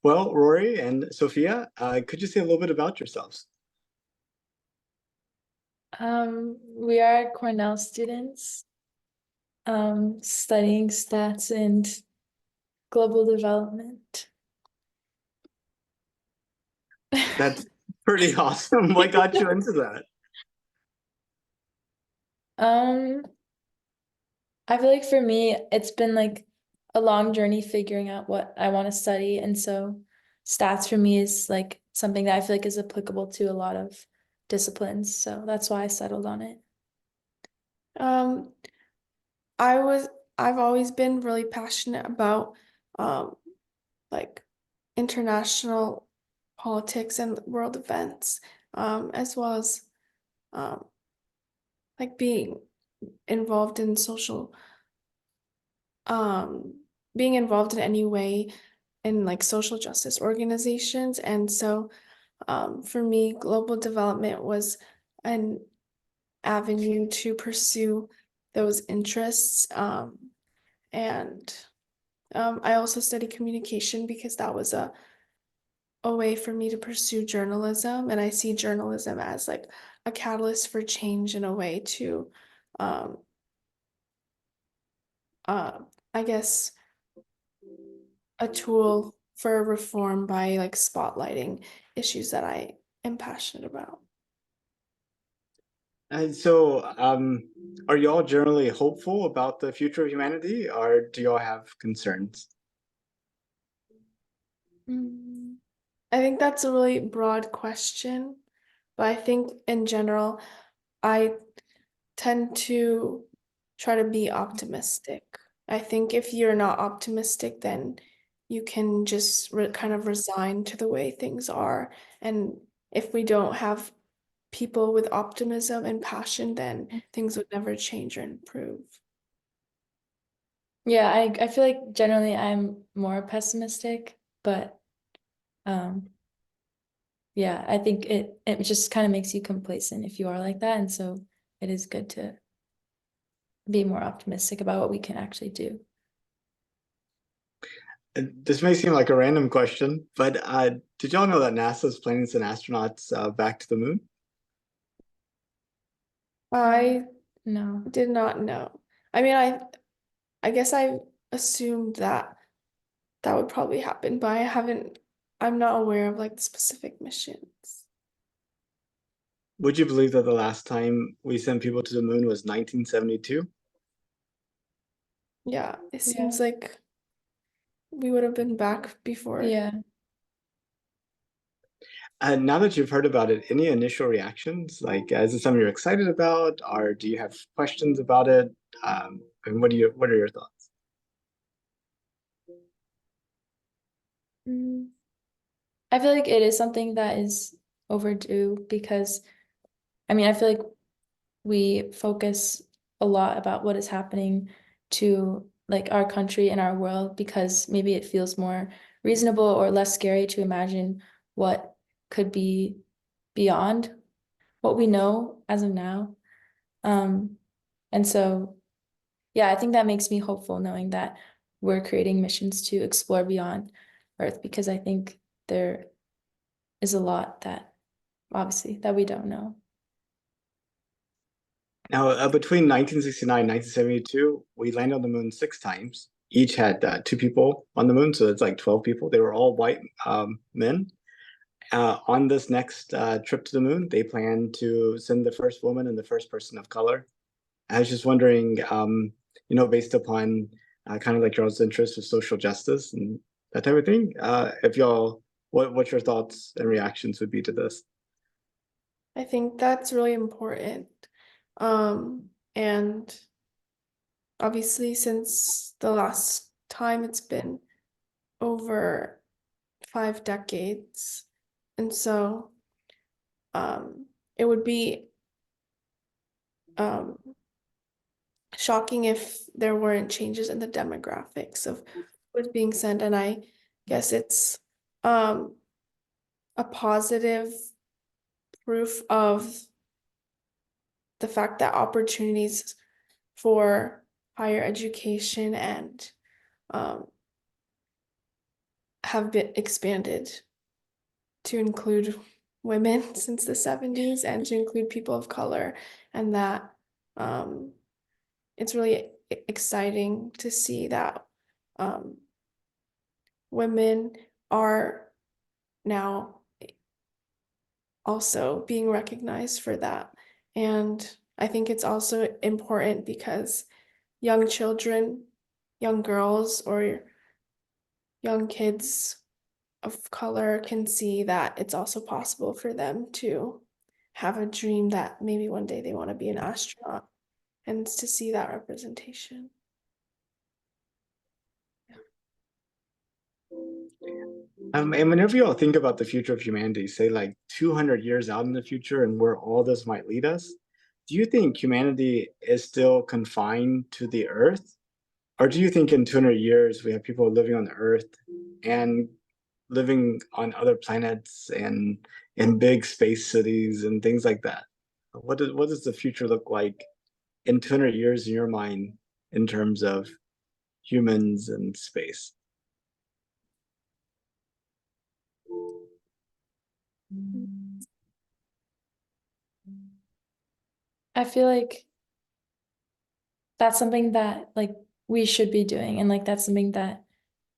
Well, Rory and Sophia, could you say a little bit about yourselves? We are Cornell students, studying stats and global development. That's pretty awesome. What got you into that? Um, I feel like for me, it's been like a long journey figuring out what I want to study. And so stats for me is like something that I feel like is applicable to a lot of disciplines. So that's why I settled on it. Um, I was I've always been really passionate about um like international politics and world events, as well as um like involved in social being involved in any way in like social justice organizations. And so for me, global development was an avenue to pursue those interests. And I also studied communication because that was a way for me to pursue journalism. And I see journalism as like a catalyst for change in a way to, um, uh, I guess, a tool for reform by like spotlighting issues that I am passionate about. And so, are y'all generally hopeful about the future of humanity, or do y'all have concerns? Mm, I think that's a really broad question, but I think in general, I tend to try to be optimistic. I think if you're not optimistic, then you can just kind of resign to the way things are. And if we don't have people with optimism and passion, then things would never change or improve. Yeah, I feel like generally I'm more pessimistic, but um yeah, I think it just kind of makes you complacent if you are like that. And so it is good to be more optimistic about what we can actually do. This may seem like a random question, but did y'all know that NASA is planning to send astronauts back to the moon? I No. did not know. I mean, I guess I assumed that that would probably happen, but I'm not aware of like the specific missions. Would you believe that the last time we sent people to the moon was 1972? Yeah, it Yeah. seems like we would have been back before. Yeah. Now that you've heard about it, any initial reactions? Like, is it something you're excited about, or do you have questions about it? And what are your thoughts? Mm. I feel like it is something that is overdue because I mean, I feel like we focus a lot about what is happening to like our country and our world because maybe it feels more reasonable or less scary to imagine what could be beyond what we know as of now. Um, and so, yeah, I think that makes me hopeful knowing that we're creating missions to explore beyond Earth because I think there is a lot that obviously that we don't know. Now, between 1969 and 1972, we landed on the moon 6 times. Each had two people on the moon, so it's like 12 people. They were all white men. On this next trip to the moon, they plan to send the first woman and the first person of color. I was just wondering, based upon kind of like y'all's interest with social justice and that type of thing, if y'all, what your thoughts and reactions would be to this? I think that's really important. And obviously since the last time it's been over 5 decades. And so it would be um shocking if there weren't changes in the demographics of what's being sent. And I guess it's um a positive proof of the fact that opportunities for higher education and um, have been expanded to include women since the 70s and to include people of color, and that it's really exciting to see that women are now also being recognized for that. And I think it's also important because young children, young girls, or young kids of color can see that it's also possible for them to have a dream that maybe one day they want to be an astronaut, and to see that representation. And whenever you all think about the future of humanity, say like 200 years out in the future and where all this might lead us, do you think humanity is still confined to the Earth? Or do you think in 200 years we have people living on the Earth and living on other planets and in big space cities and things like that? What does the future look like in 200 years in your mind in terms of humans and space? I feel like that's something that like we should be doing, and like that's something that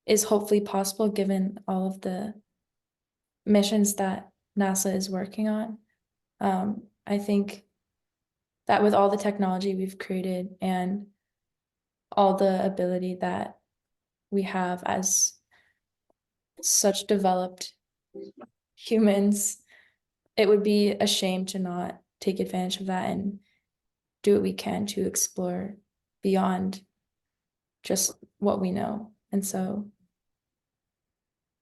is hopefully possible given all of the missions that NASA is working on. I think that with all the technology we've created and all the ability that we have as such developed humans, it would be a shame to not take advantage of that and do what we can to explore beyond just what we know. And so,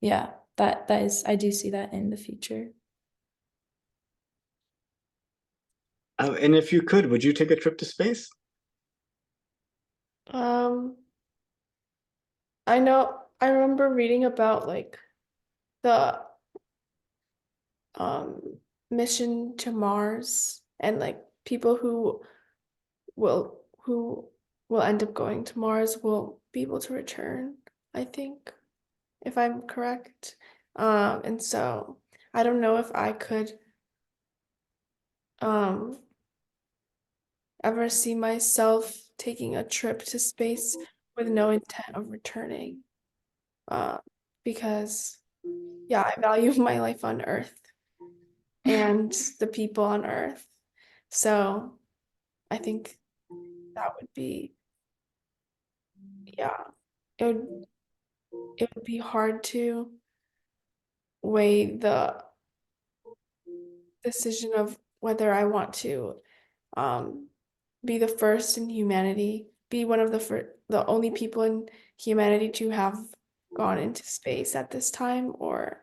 yeah, that is, I do see that in the future. And if you could, would you take a trip to space? I know I remember reading about like the mission to Mars, and like people will who will end up going to Mars will be able to return, I think, if I'm correct. And so I don't know if I could um ever see myself taking a trip to space with no intent of returning. Uh, because yeah, I value my life on Earth and the people on Earth. So I think that would be, yeah, it would it would be hard to weigh the decision of whether I want to um be the first in humanity, be one of the only people in humanity to have gone into space at this time, or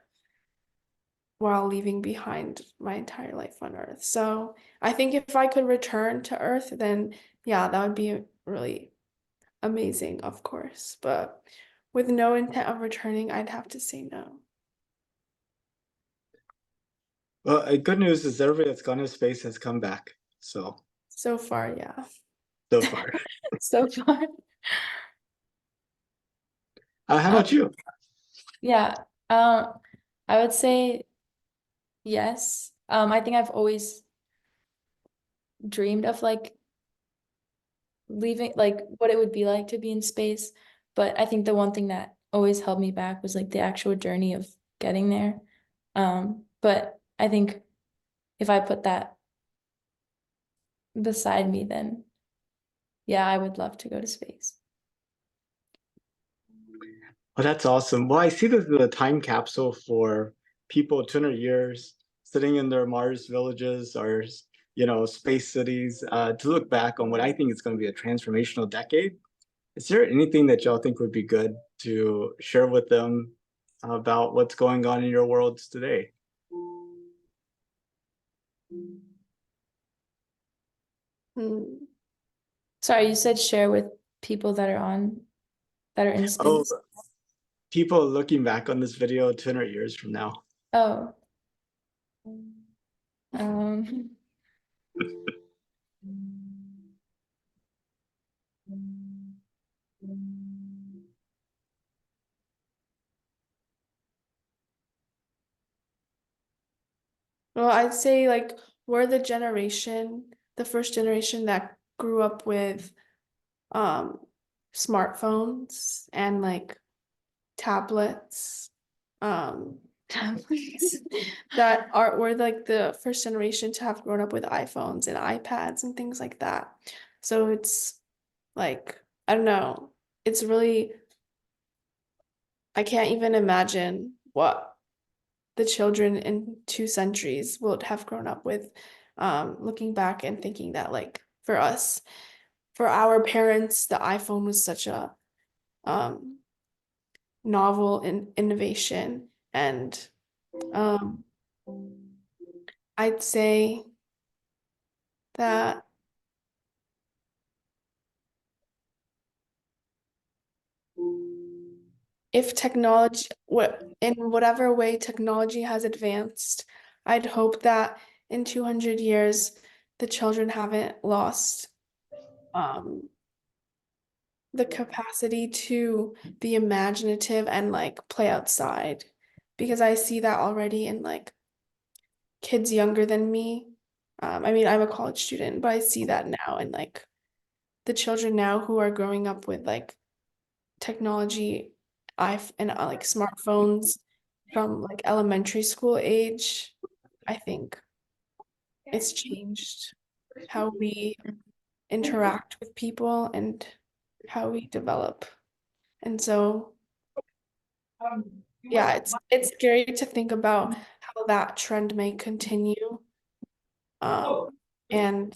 while leaving behind my entire life on Earth. So I think if I could return to Earth, then yeah, that would be really amazing, of course. But with no intent of returning, I'd have to say no. Well, good news is everybody that's gone to space has come back. So So far, yeah. so far. So far. How about you? Yeah, I would say yes. I think I've always dreamed of like leaving, like what it would be like to be in space. But I think the one thing that always held me back was like the actual journey of getting there. But I think if I put that beside me, then yeah, I would love to go to space. Well, that's awesome. Well, I see this as a time capsule for people 200 years sitting in their Mars villages or, space cities to look back on what I think is going to be a transformational decade. Is there anything that y'all think would be good to share with them about what's going on in your worlds today? Hmm. Sorry, you said share with people that are in Oh, space. people looking back on this video 200 years from now. Oh. Um, Well, I'd say like we're the first generation that grew up with um smartphones and like tablets. Tablets that are we're like the first generation to have grown up with iPhones and iPads and things like that. So it's like, I don't know, it's really, I can't even imagine what the children in 2 centuries would have grown up with, looking back and thinking that like for us, for our parents, the iPhone was such a um novel innovation. And um I'd say that if technology, what in whatever way technology has advanced, I'd hope that in 200 years the children haven't lost um the capacity to be imaginative and like play outside, because I see that already in like kids younger than me. I mean, I'm a college student, but I see that now in like the children now who are growing up with like technology, and like smartphones from like elementary school age. I think it's changed how we interact with people and how we develop. And so, yeah, it's scary to think about how that trend may continue. And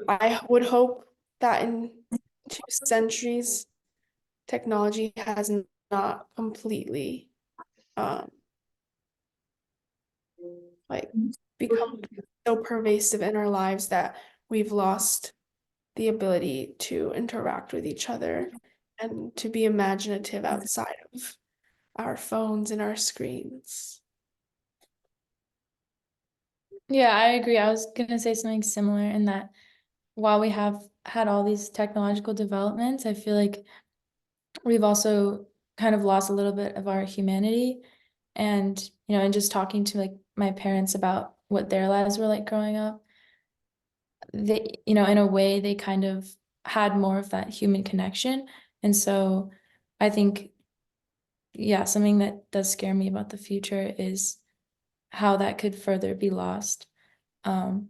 I would hope that in 2 centuries, technology has not completely um like become so pervasive in our lives that we've lost the ability to interact with each other and to be imaginative outside of our phones and our screens. Yeah, I agree. I was gonna say something similar in that while we have had all these technological developments, I feel like we've also kind of lost a little bit of our humanity. And, and just talking to like my parents about what their lives were like growing up, they, in a way, they kind of had more of that human connection. And so I think, yeah, something that does scare me about the future is how that could further be lost. And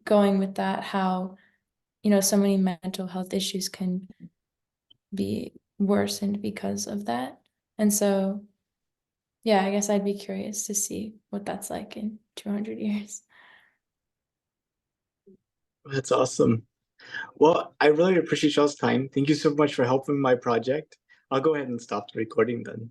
going with that, how, so many mental health issues can be worsened because of that. And so, yeah, I guess I'd be curious to see what that's like in 200 years. That's awesome. Well, I really appreciate y'all's time. Thank you so much for helping my project. I'll go ahead and stop the recording then.